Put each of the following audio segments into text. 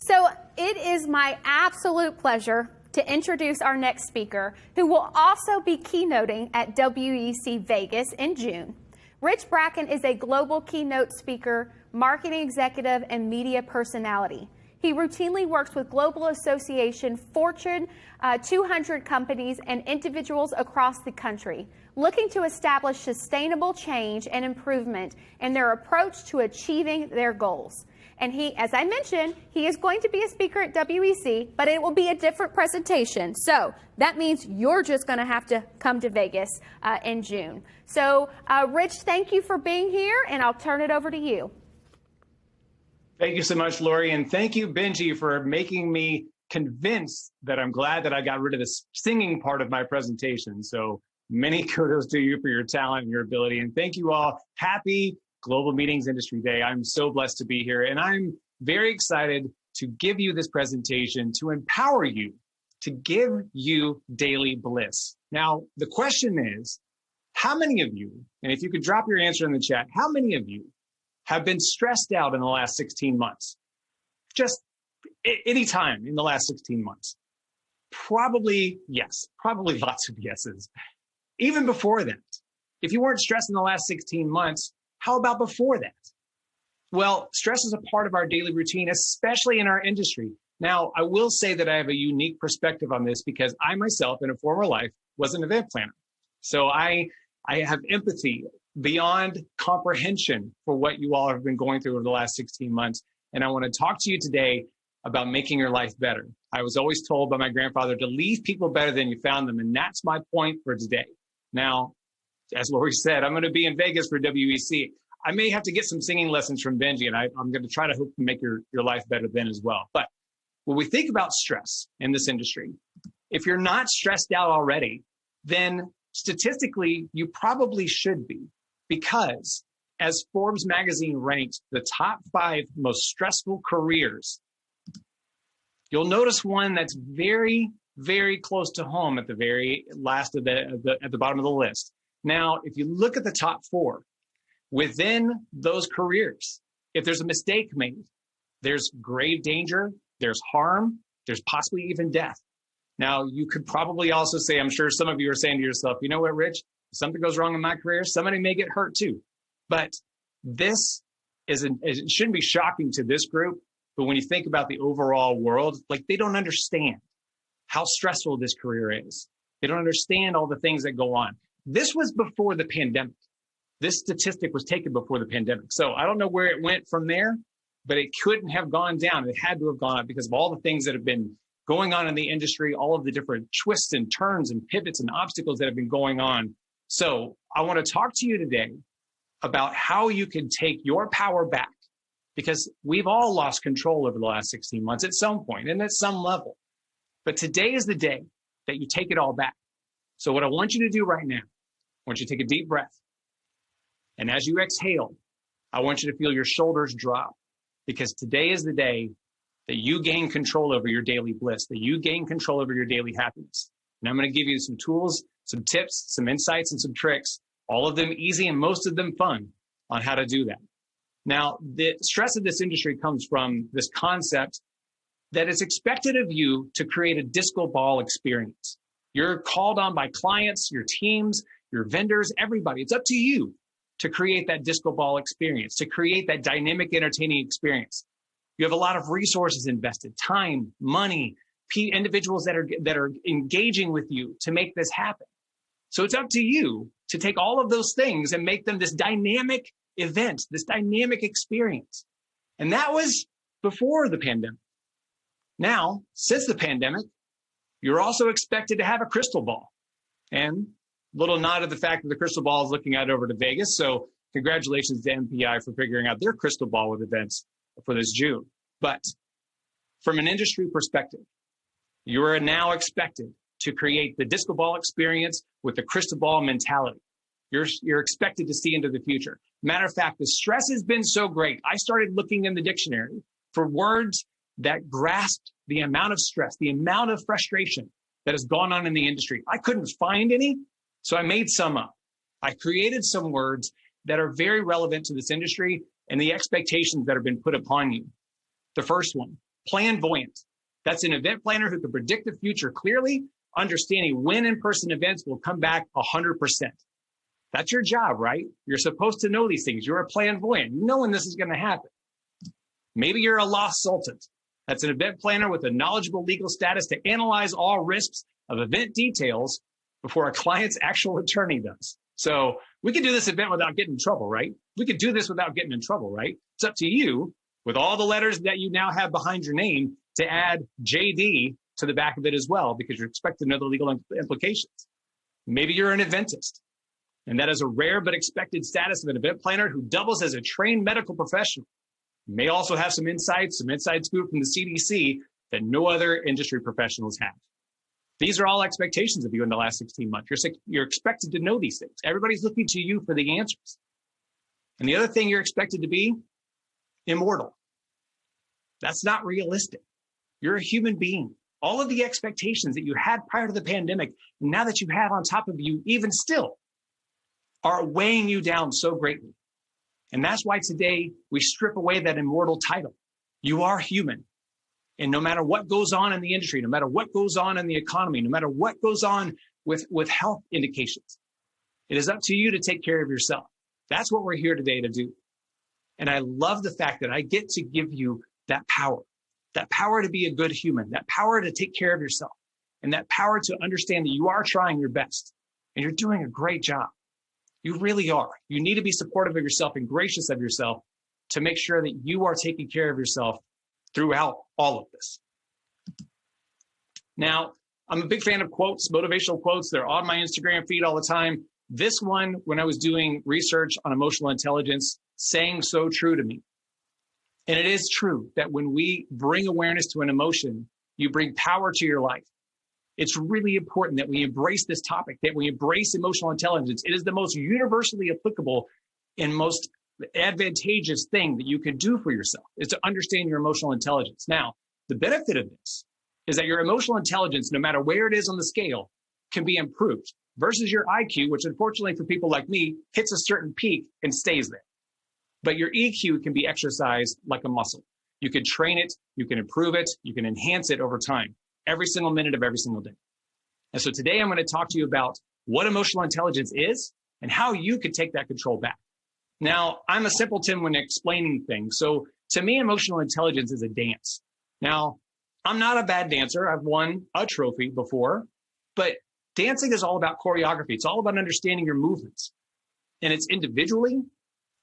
So it is my absolute pleasure to introduce our next speaker, who will also be keynoting at WEC Vegas in June. Rich Bracken is a global keynote speaker, marketing executive, and media personality. He routinely works with Global Association Fortune 200 companies and individuals across the country, looking to establish sustainable change and improvement in their approach to achieving their goals. And he, as I mentioned, he is going to be a speaker at WEC, but it will be a different presentation. So that means you're just going to have to come to Vegas in June. So Rich, thank you for being here, and I'll turn it over to you. Thank you so much, Lori, and thank you, Benji, for making me convinced that I'm glad that I got rid of the singing part of my presentation. So many kudos to you for your talent and your ability, and thank you all. Happy Global Meetings Industry Day. I'm so blessed to be here, and I'm very excited to give you this presentation to empower you, to give you daily bliss. Now, the question is, how many of you, and if you could drop your answer in the chat, how many of you have been stressed out in the last 16 months? Just any time in the last 16 months? Probably yes, probably lots of yeses. Even before that, if you weren't stressed in the last 16 months, how about before that? Well, stress is a part of our daily routine, especially in our industry. Now, I will say that I have a unique perspective on this because I myself, in a former life, was an event planner. So I have empathy beyond comprehension for what you all have been going through over the last 16 months. And I want to talk to you today about making your life better. I was always told by my grandfather to leave people better than you found them. And that's my point for today. Now, as Lori said, I'm going to be in Vegas for WEC. I may have to get some singing lessons from Benji, and I'm going to try to hope to make your life better then as well. But when we think about stress in this industry, if you're not stressed out already, then statistically, you probably should be. Because as Forbes magazine ranked the top 5 most stressful careers, you'll notice one that's very, very close to home at the very last of at the bottom of the list. Now, if you look at the top 4, within those careers, if there's a mistake made, there's grave danger, there's harm, there's possibly even death. Now, you could probably also say, I'm sure some of you are saying to yourself, you know what, Rich? If something goes wrong in my career, somebody may get hurt too. But this it shouldn't be shocking to this group. But when you think about the overall world, like, they don't understand how stressful this career is. They don't understand all the things that go on. This was before the pandemic. This statistic was taken before the pandemic. So I don't know where it went from there, but it couldn't have gone down. It had to have gone up because of all the things that have been going on in the industry, all of the different twists and turns and pivots and obstacles that have been going on. So I want to talk to you today about how you can take your power back, because we've all lost control over the last 16 months at some point and at some level. But today is the day that you take it all back. So what I want you to do right now, I want you to take a deep breath. And as you exhale, I want you to feel your shoulders drop, because today is the day that you gain control over your daily bliss, that you gain control over your daily happiness. And I'm going to give you some tools, some tips, some insights, and some tricks, all of them easy and most of them fun, on how to do that. Now, the stress of this industry comes from this concept that it's expected of you to create a disco ball experience. You're called on by clients, your teams, your vendors, everybody. It's up to you to create that disco ball experience, to create that dynamic, entertaining experience. You have a lot of resources invested, time, money, individuals that are engaging with you to make this happen. So it's up to you to take all of those things and make them this dynamic event, this dynamic experience. And that was before the pandemic. Now, since the pandemic, you're also expected to have a crystal ball. And little nod at the fact that the crystal ball is looking out over to Vegas. So congratulations to MPI for figuring out their crystal ball with events for this June. But from an industry perspective, you are now expected to create the disco ball experience with the crystal ball mentality. You're expected to see into the future. Matter of fact, the stress has been so great. I started looking in the dictionary for words that grasped the amount of stress, the amount of frustration that has gone on in the industry. I couldn't find any, so I made some up. I created some words that are very relevant to this industry and the expectations that have been put upon you. The first one, Planvoyant. That's an event planner who can predict the future clearly, understanding when in-person events will come back 100%. That's your job, right? You're supposed to know these things. You're a planvoyant. You know when this is going to happen. Maybe you're a law consultant. That's an event planner with a knowledgeable legal status to analyze all risks of event details before a client's actual attorney does. So we can do this event without getting in trouble, right? We could do this without getting in trouble, right? It's up to you, with all the letters that you now have behind your name, to add JD to the back of it as well, because you're expected to know the legal implications. Maybe you're an eventist, and that is a rare but expected status of an event planner who doubles as a trained medical professional. You may also have some inside scoop from the CDC that no other industry professionals have. These are all expectations of you in the last 16 months. You're expected to know these things. Everybody's looking to you for the answers. And the other thing, you're expected to be immortal. That's not realistic. You're a human being. All of the expectations that you had prior to the pandemic, now that you have on top of you, even still, are weighing you down so greatly. And that's why today we strip away that immortal title. You are human. And no matter what goes on in the industry, no matter what goes on in the economy, no matter what goes on with health indications, it is up to you to take care of yourself. That's what we're here today to do. And I love the fact that I get to give you that power to be a good human, that power to take care of yourself, and that power to understand that you are trying your best and you're doing a great job. You really are. You need to be supportive of yourself and gracious of yourself to make sure that you are taking care of yourself throughout all of this. Now, I'm a big fan of quotes, motivational quotes. They're on my Instagram feed all the time. This one, when I was doing research on emotional intelligence, sang so true to me. And it is true that when we bring awareness to an emotion, you bring power to your life. It's really important that we embrace this topic, that we embrace emotional intelligence. It is the most universally applicable and most advantageous thing that you can do for yourself, is to understand your emotional intelligence. Now, the benefit of this is that your emotional intelligence, no matter where it is on the scale, can be improved versus your IQ, which unfortunately for people like me, hits a certain peak and stays there. But your EQ can be exercised like a muscle. You can train it, you can improve it, you can enhance it over time, every single minute of every single day. And so today I'm going to talk to you about what emotional intelligence is and how you could take that control back. Now, I'm a simpleton when explaining things. So to me, emotional intelligence is a dance. Now, I'm not a bad dancer. I've won a trophy before, but dancing is all about choreography. It's all about understanding your movements, and it's individually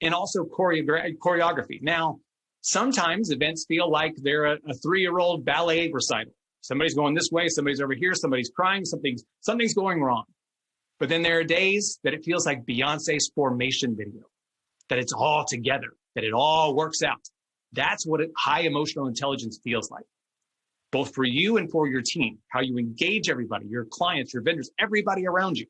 and also choreography. Now, sometimes events feel like they're a 3-year-old ballet recital. Somebody's going this way, somebody's over here, somebody's crying, something's going wrong. But then there are days that it feels like Beyonce's Formation video, that it's all together, that it all works out. That's what high emotional intelligence feels like, both for you and for your team, how you engage everybody, your clients, your vendors, everybody around you.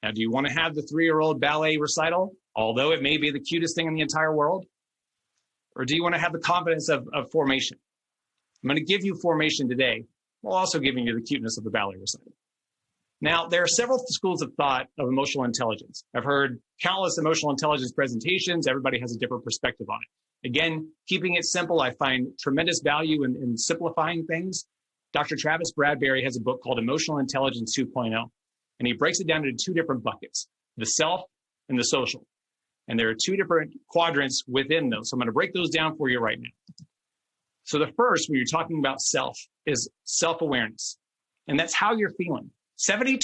Now, do you want to have the 3-year-old ballet recital, although it may be the cutest thing in the entire world? Or do you want to have the confidence of formation? I'm going to give you formation today, while also giving you the cuteness of the ballet recital. Now, there are several schools of thought of emotional intelligence. I've heard countless emotional intelligence presentations. Everybody has a different perspective on it. Again, keeping it simple, I find tremendous value in simplifying things. Dr. Travis Bradberry has a book called Emotional Intelligence 2.0, and he breaks it down into 2 different buckets, the self and the social. And there are 2 different quadrants within those. So I'm going to break those down for you right now. So the first, when you're talking about self, is self-awareness. And that's how you're feeling. 72%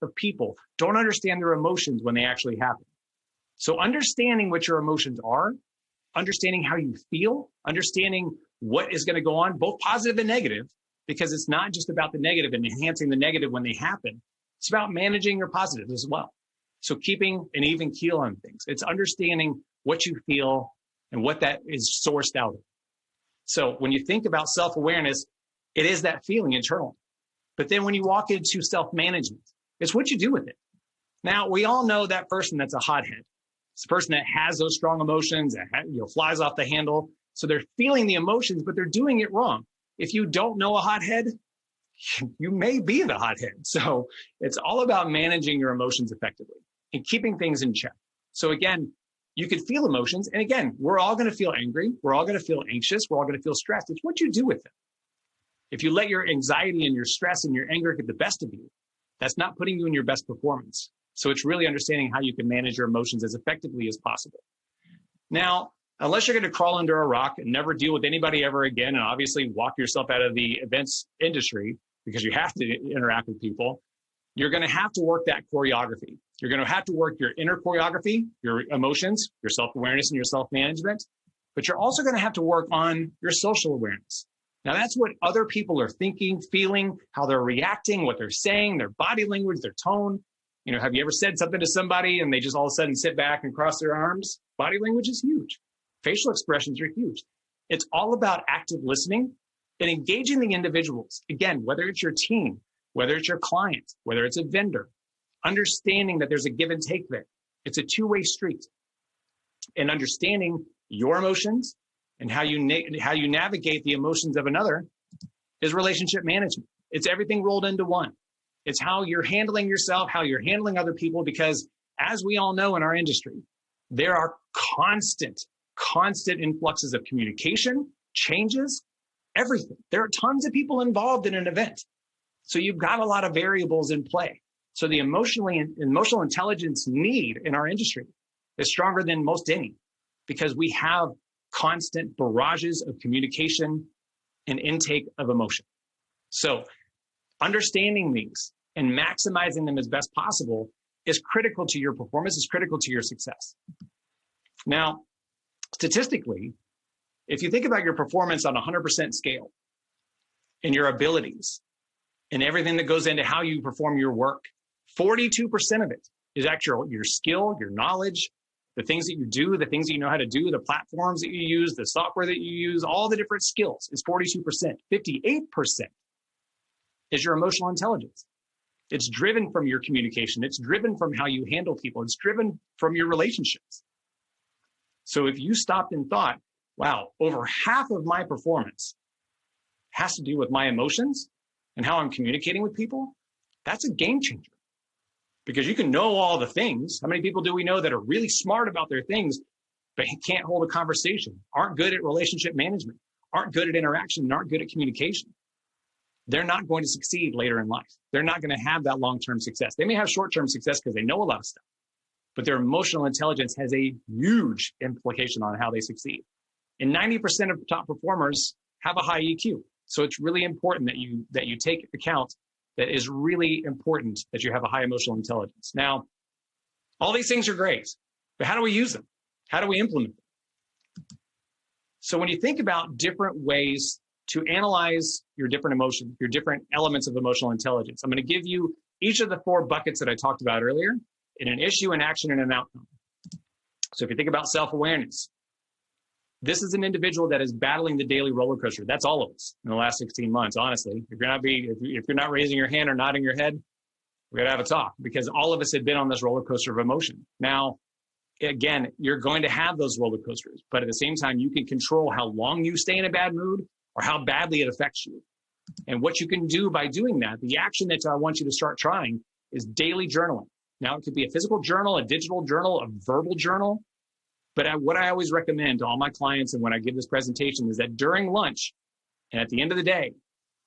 of people don't understand their emotions when they actually happen. So understanding what your emotions are, understanding how you feel, understanding what is going to go on, both positive and negative, because it's not just about the negative and enhancing the negative when they happen. It's about managing your positives as well. So keeping an even keel on things. It's understanding what you feel and what that is sourced out of. So when you think about self-awareness, it is that feeling internally. But then when you walk into self-management, it's what you do with it. Now, we all know that person that's a hothead. It's the person that has those strong emotions, that flies off the handle. So they're feeling the emotions, but they're doing it wrong. If you don't know a hothead, you may be the hothead. So it's all about managing your emotions effectively and keeping things in check. So again, you could feel emotions. And again, we're all going to feel angry. We're all going to feel anxious. We're all going to feel stressed. It's what you do with them. If you let your anxiety and your stress and your anger get the best of you, that's not putting you in your best performance. So it's really understanding how you can manage your emotions as effectively as possible. Now, unless you're going to crawl under a rock and never deal with anybody ever again, and obviously walk yourself out of the events industry because you have to interact with people, you're going to have to work that choreography. You're going to have to work your inner choreography, your emotions, your self-awareness, and your self-management. But you're also going to have to work on your social awareness. Now, that's what other people are thinking, feeling, how they're reacting, what they're saying, their body language, their tone. You know, have you ever said something to somebody and they just all of a sudden sit back and cross their arms? Body language is huge. Facial expressions are huge. It's all about active listening and engaging the individuals. Again, whether it's your team, whether it's your client, whether it's a vendor, understanding that there's a give and take there. It's a two-way street. And understanding your emotions and how you navigate the emotions of another is relationship management. It's everything rolled into one. It's how you're handling yourself, how you're handling other people, because as we all know in our industry, there are constant influxes of communication, changes, everything. There are tons of people involved in an event. So you've got a lot of variables in play. So the emotional intelligence need in our industry is stronger than most any, because we have constant barrages of communication and intake of emotion. So understanding these and maximizing them as best possible is critical to your performance, is critical to your success. Now, statistically, if you think about your performance on a 100% scale and your abilities and everything that goes into how you perform your work, 42% of it is actually your skill, your knowledge, the things that you do, the things that you know how to do, the platforms that you use, the software that you use, all the different skills is 42%. 58% is your emotional intelligence. It's driven from your communication. It's driven from how you handle people. It's driven from your relationships. So if you stopped and thought, wow, over half of my performance has to do with my emotions and how I'm communicating with people, that's a game changer. Because you can know all the things. How many people do we know that are really smart about their things, but can't hold a conversation, aren't good at relationship management, aren't good at interaction, and aren't good at communication? They're not going to succeed later in life. They're not going to have that long-term success. They may have short-term success because they know a lot of stuff, but their emotional intelligence has a huge implication on how they succeed. And 90% of top performers have a high EQ. So it's really important that you take account that is really important that you have a high emotional intelligence. Now, all these things are great, but how do we use them? How do we implement them? So when you think about different ways to analyze your different emotions, your different elements of emotional intelligence, I'm going to give you each of the 4 buckets that I talked about earlier in an issue, an action, and an outcome. So if you think about self-awareness, this is an individual that is battling the daily roller coaster. That's all of us in the last 16 months, honestly. If you're not raising your hand or nodding your head, we're going to have a talk, because all of us have been on this roller coaster of emotion. Now, again, you're going to have those roller coasters, but at the same time, you can control how long you stay in a bad mood or how badly it affects you. And what you can do by doing that, the action that I want you to start trying, is daily journaling. Now, it could be a physical journal, a digital journal, a verbal journal. But what I always recommend to all my clients and when I give this presentation is that during lunch and at the end of the day,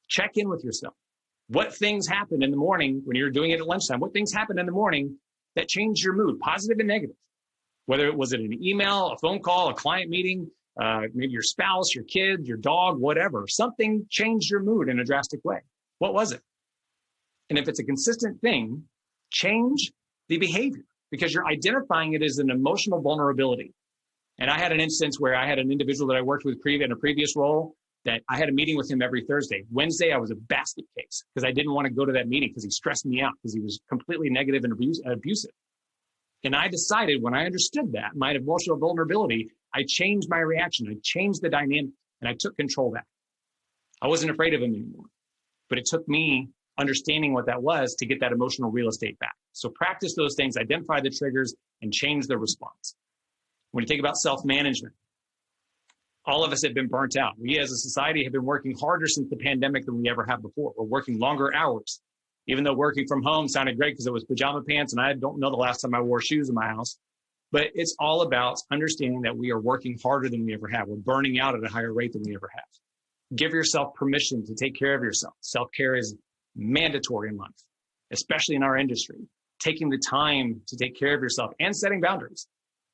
check in with yourself. What things happened in the morning when you're doing it at lunchtime? What things happened in the morning that changed your mood, positive and negative? Whether it was an email, a phone call, a client meeting, maybe your spouse, your kid, your dog, whatever. Something changed your mood in a drastic way. What was it? And if it's a consistent thing, change the behavior, because you're identifying it as an emotional vulnerability. And I had an instance where I had an individual that I worked with in a previous role that I had a meeting with him every Thursday. Wednesday, I was a basket case because I didn't want to go to that meeting because he stressed me out because he was completely negative and abusive. And I decided, when I understood that, my emotional vulnerability, I changed my reaction. I changed the dynamic and I took control back. I wasn't afraid of him anymore, but it took me understanding what that was to get that emotional real estate back. So practice those things, identify the triggers, and change the response. When you think about self-management, all of us have been burnt out. We as a society have been working harder since the pandemic than we ever have before. We're working longer hours. Even though working from home sounded great because it was pajama pants and I don't know the last time I wore shoes in my house, But it's all about understanding that we are working harder than we ever have. We're burning out at a higher rate than we ever have. Give yourself permission to take care of yourself. Self-care is mandatory in life, especially in our industry. Taking the time to take care of yourself and setting boundaries.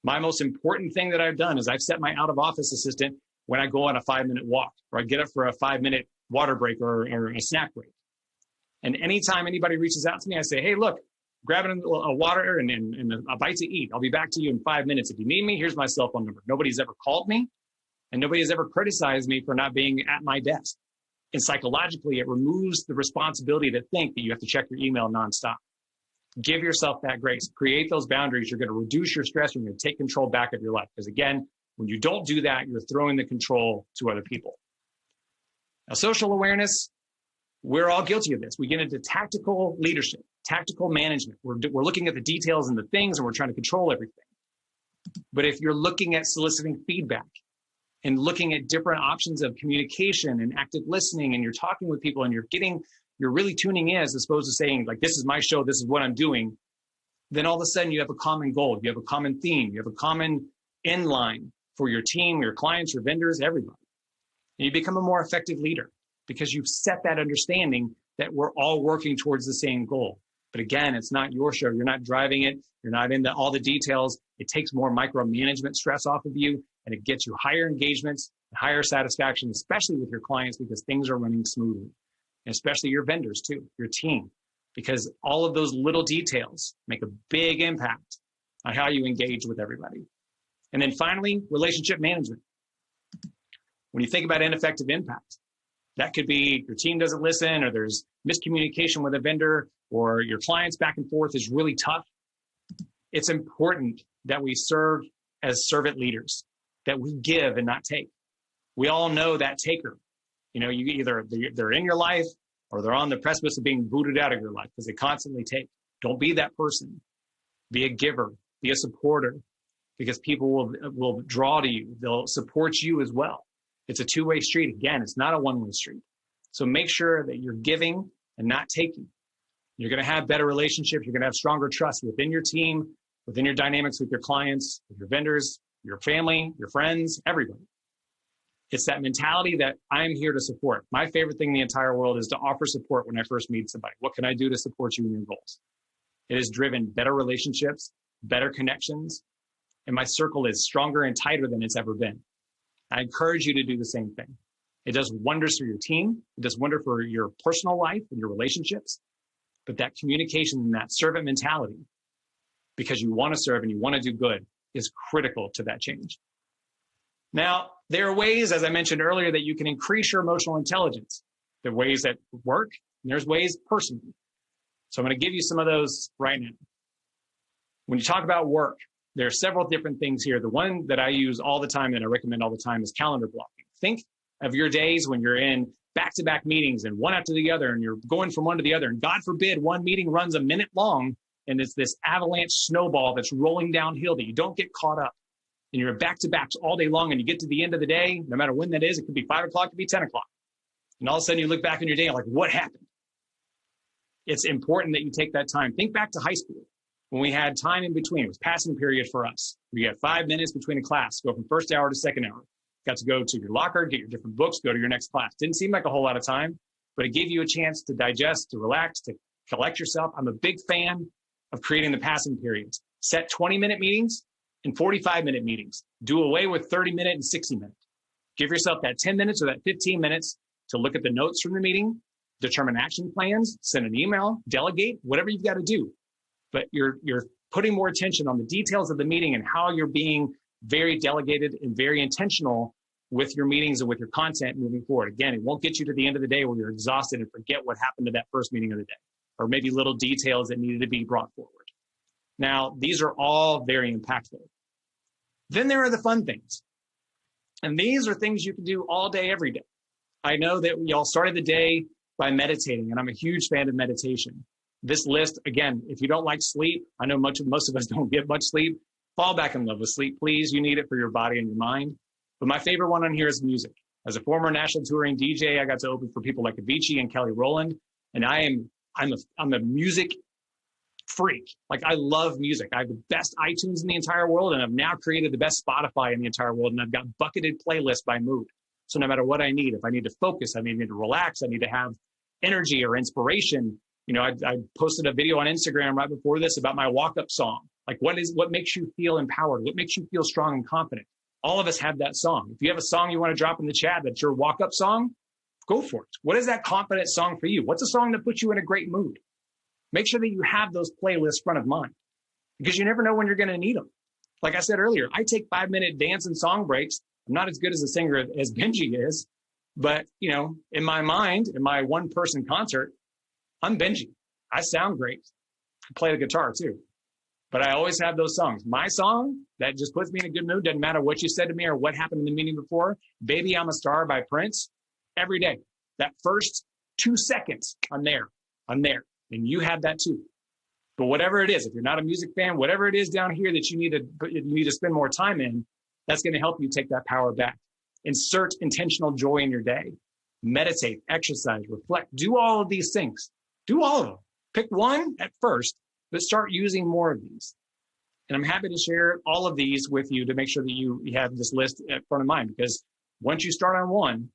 My most important thing that I've done is I've set my out-of-office assistant when I go on a 5-minute walk, or I get up for a 5-minute water break or a snack break. And anytime anybody reaches out to me, I say, hey, look, grab a water and a bite to eat. I'll be back to you in 5 minutes. If you need me, here's my cell phone number. Nobody's ever called me, and nobody has ever criticized me for not being at my desk. And psychologically, it removes the responsibility to think that you have to check your email nonstop. Give yourself that grace. Create those boundaries. You're going to reduce your stress. You're going to take control back of your life. Because again, when you don't do that, you're throwing the control to other people. Now, social awareness, we're all guilty of this. We get into tactical leadership, tactical management. We're looking at the details and the things, and we're trying to control everything. But if you're looking at soliciting feedback and looking at different options of communication and active listening, and you're talking with people and you're really tuning in as opposed to saying, like, this is my show, this is what I'm doing, then all of a sudden you have a common goal, you have a common theme, you have a common inline for your team, your clients, your vendors, everybody. And you become a more effective leader because you've set that understanding that we're all working towards the same goal. But again, it's not your show. You're not driving it. You're not into all the details. It takes more micromanagement stress off of you, and it gets you higher engagements, higher satisfaction, especially with your clients, because things are running smoothly. And especially your vendors too, your team, because all of those little details make a big impact on how you engage with everybody. And then finally, relationship management. When you think about ineffective impact, that could be your team doesn't listen, or there's miscommunication with a vendor, or your clients back and forth is really tough. It's important that we serve as servant leaders, that we give and not take. We all know that taker. You know, they're in your life or they're on the precipice of being booted out of your life because they constantly take. Don't be that person. Be a giver, be a supporter, because people will draw to you. They'll support you as well. It's a two-way street. Again, it's not a one-way street. So make sure that you're giving and not taking. You're going to have better relationships. You're going to have stronger trust within your team, within your dynamics with your clients, with your vendors, your family, your friends, everybody. It's that mentality that I'm here to support. My favorite thing in the entire world is to offer support when I first meet somebody. What can I do to support you in your goals? It has driven better relationships, better connections, and my circle is stronger and tighter than it's ever been. I encourage you to do the same thing. It does wonders for your team. It does wonder for your personal life and your relationships. But that communication and that servant mentality, because you want to serve and you want to do good, is critical to that change. Now, there are ways, as I mentioned earlier, that you can increase your emotional intelligence. There are ways that work, and there's ways personally. So I'm going to give you some of those right now. When you talk about work, there are several different things here. The one that I use all the time, that I recommend all the time, is calendar blocking. Think of your days when you're in back-to-back meetings and one after the other, and you're going from one to the other. And God forbid, one meeting runs a minute long, and it's this avalanche snowball that's rolling downhill that you don't get caught up. And you're back-to-backs all day long, and you get to the end of the day, no matter when that is, it could be 5 o'clock, it could be 10 o'clock. And all of a sudden you look back on your day and like, what happened? It's important that you take that time. Think back to high school when we had time in between. It was passing period for us. We had 5 minutes between a class, go from first hour to second hour. Got to go to your locker, get your different books, go to your next class. Didn't seem like a whole lot of time, but it gave you a chance to digest, to relax, to collect yourself. I'm a big fan of creating the passing periods. Set 20-minute meetings and 45-minute meetings. Do away with 30-minute and 60-minute. Give yourself that 10 minutes or that 15 minutes to look at the notes from the meeting, determine action plans, send an email, delegate, whatever you've got to do. But you're putting more attention on the details of the meeting and how you're being very delegated and very intentional with your meetings and with your content moving forward. Again, it won't get you to the end of the day where you're exhausted and forget what happened to that first meeting of the day, or maybe little details that needed to be brought forward. Now, these are all very impactful. Then there are the fun things. And these are things you can do all day, every day. I know that we all started the day by meditating, and I'm a huge fan of meditation. This list, again, if you don't like sleep, I know most of us don't get much sleep, fall back in love with sleep, please. You need it for your body and your mind. But my favorite one on here is music. As a former national touring DJ, I got to open for people like Avicii and Kelly Rowland, and I'm a music freak. Like, I love music. I have the best iTunes in the entire world, and I've now created the best Spotify in the entire world, and I've got bucketed playlists by mood. So no matter what I need, if I need to focus, I need to relax, I need to have energy or inspiration. You know, I posted a video on Instagram right before this about my walk-up song. Like, what makes you feel empowered? What makes you feel strong and confident? All of us have that song. If you have a song you want to drop in the chat that's your walk-up song, go for it. What is that confident song for you? What's a song that puts you in a great mood? Make sure that you have those playlists front of mind, because you never know when you're going to need them. Like I said earlier, I take 5-minute dance and song breaks. I'm not as good as a singer as Benji is, but, you know, in my mind, in my one-person concert, I'm Benji. I sound great. I play the guitar too. But I always have those songs. My song that just puts me in a good mood, doesn't matter what you said to me or what happened in the meeting before, Baby I'm a Star by Prince, every day. That first 2 seconds, I'm there. And you have that too. But whatever it is, if you're not a music fan, whatever it is down here that you need to spend more time in, that's going to help you take that power back. Insert intentional joy in your day. Meditate, exercise, reflect. Do all of these things. Do all of them. Pick one at first, but start using more of these. And I'm happy to share all of these with you to make sure that you have this list at front of mind, because once you start on one,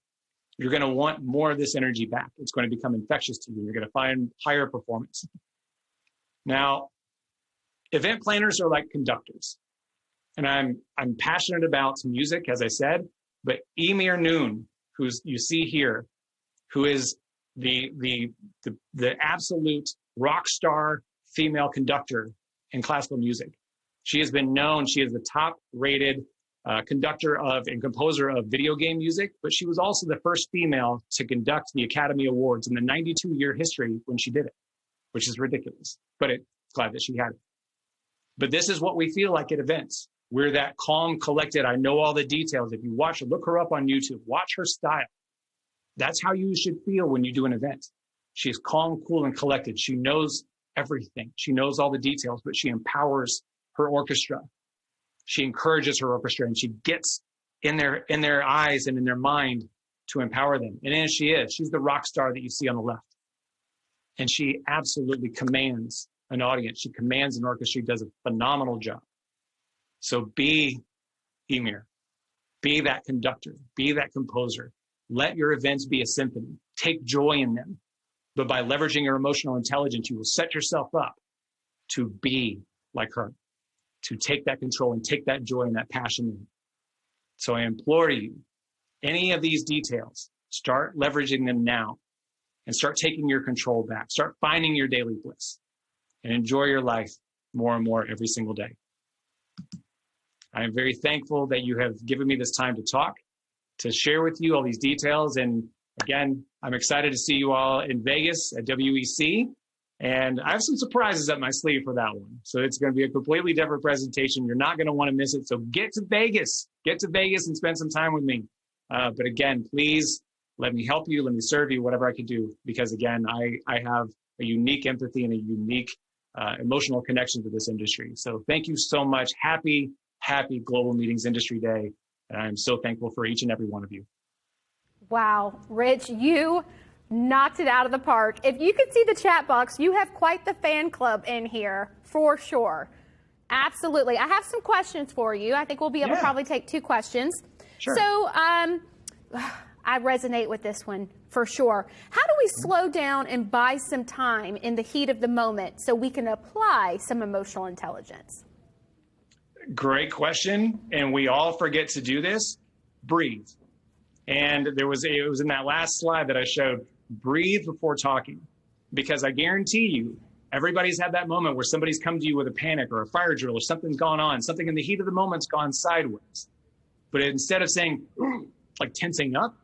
you're going to want more of this energy back. It's going to become infectious to you. You're going to find higher performance. Now, event planners are like conductors. And I'm passionate about music, as I said, but Emir Noon, who's you see here, who is the absolute rock star female conductor in classical music. She has been known, she is the top rated conductor of and composer of video game music, but she was also the first female to conduct the Academy Awards in the 92-year history when she did it, which is ridiculous, but it's glad that she had it. But this is what we feel like at events. We're that calm, collected, I know all the details. If you watch her, look her up on YouTube, watch her style. That's how you should feel when you do an event. She's calm, cool, and collected. She knows everything. She knows all the details, but she empowers her orchestra. She encourages her orchestra, and she gets in their eyes and in their mind to empower them. And then she is. She's the rock star that you see on the left. And she absolutely commands an audience. She commands an orchestra. She does a phenomenal job. So be Emir. Be that conductor. Be that composer. Let your events be a symphony. Take joy in them. But by leveraging your emotional intelligence, you will set yourself up to be like her, to take that control and take that joy and that passion. So I implore you, any of these details, start leveraging them now and start taking your control back. Start finding your daily bliss and enjoy your life more and more every single day. I am very thankful that you have given me this time to talk, to share with you all these details. And again, I'm excited to see you all in Vegas at WEC. And I have some surprises up my sleeve for that one. So it's going to be a completely different presentation. You're not going to want to miss it. So get to Vegas and spend some time with me. But again, please let me help you. Let me serve you, whatever I can do. Because again, I have a unique empathy and a unique emotional connection to this industry. So thank you so much. Happy Global Meetings Industry Day. And I'm so thankful for each and every one of you. Wow, Rich, you knocked it out of the park. If you could see the chat box, you have quite the fan club in here, for sure. Absolutely. I have some questions for you. I think we'll be able to probably take 2 questions. Sure. So I resonate with this one, for sure. How do we slow down and buy some time in the heat of the moment so we can apply some emotional intelligence? Great question. And we all forget to do this. Breathe. And it was in that last slide that I showed, breathe before talking, because I guarantee you, everybody's had that moment where somebody's come to you with a panic or a fire drill or something's gone on, something in the heat of the moment's gone sideways. But instead of saying, like tensing up,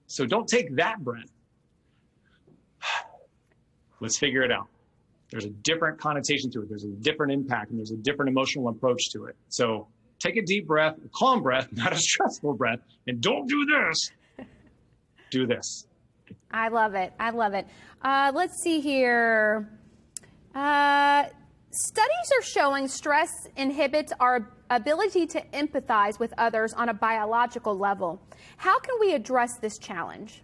so don't take that breath. Let's figure it out. There's a different connotation to it. There's a different impact, and there's a different emotional approach to it. So take a deep breath, a calm breath, not a stressful breath, and don't do this. Do this. I love it. I love it. Let's see here. Studies are showing stress inhibits our ability to empathize with others on a biological level. How can we address this challenge?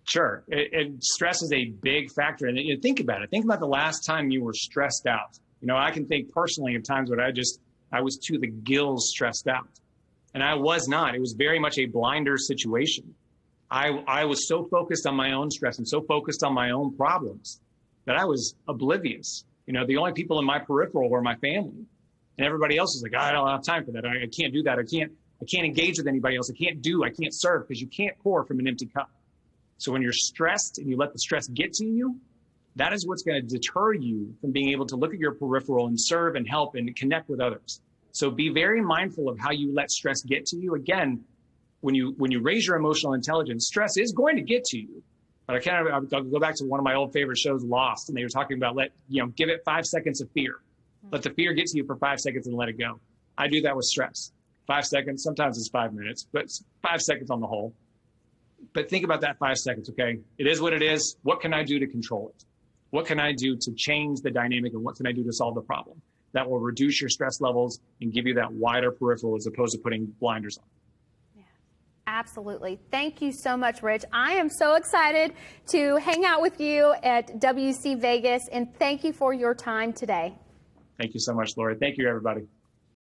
Sure. Stress is a big factor. And think about it. Think about the last time you were stressed out. I can think personally of times where I was to the gills stressed out. And I was not. It was very much a blinder situation. I was so focused on my own stress and so focused on my own problems that I was oblivious. The only people in my peripheral were my family. And everybody else was like, I don't have time for that. I can't do that. I can't engage with anybody else. I can't serve, because you can't pour from an empty cup. So when you're stressed and you let the stress get to you, that is what's going to deter you from being able to look at your peripheral and serve and help and connect with others. So be very mindful of how you let stress get to you. Again, when you raise your emotional intelligence, stress is going to get to you. But I'll go back to one of my old favorite shows, Lost, and they were talking about give it 5 seconds of fear. Let the fear get to you for 5 seconds and let it go. I do that with stress. 5 seconds, sometimes it's 5 minutes, but it's 5 seconds on the whole. But think about that 5 seconds, okay? It is what it is. What can I do to control it? What can I do to change the dynamic, and what can I do to solve the problem? That will reduce your stress levels and give you that wider peripheral as opposed to putting blinders on. Yeah, absolutely. Thank you so much, Rich. I am so excited to hang out with you at WC Vegas, and thank you for your time today. Thank you so much, Lori. Thank you, everybody.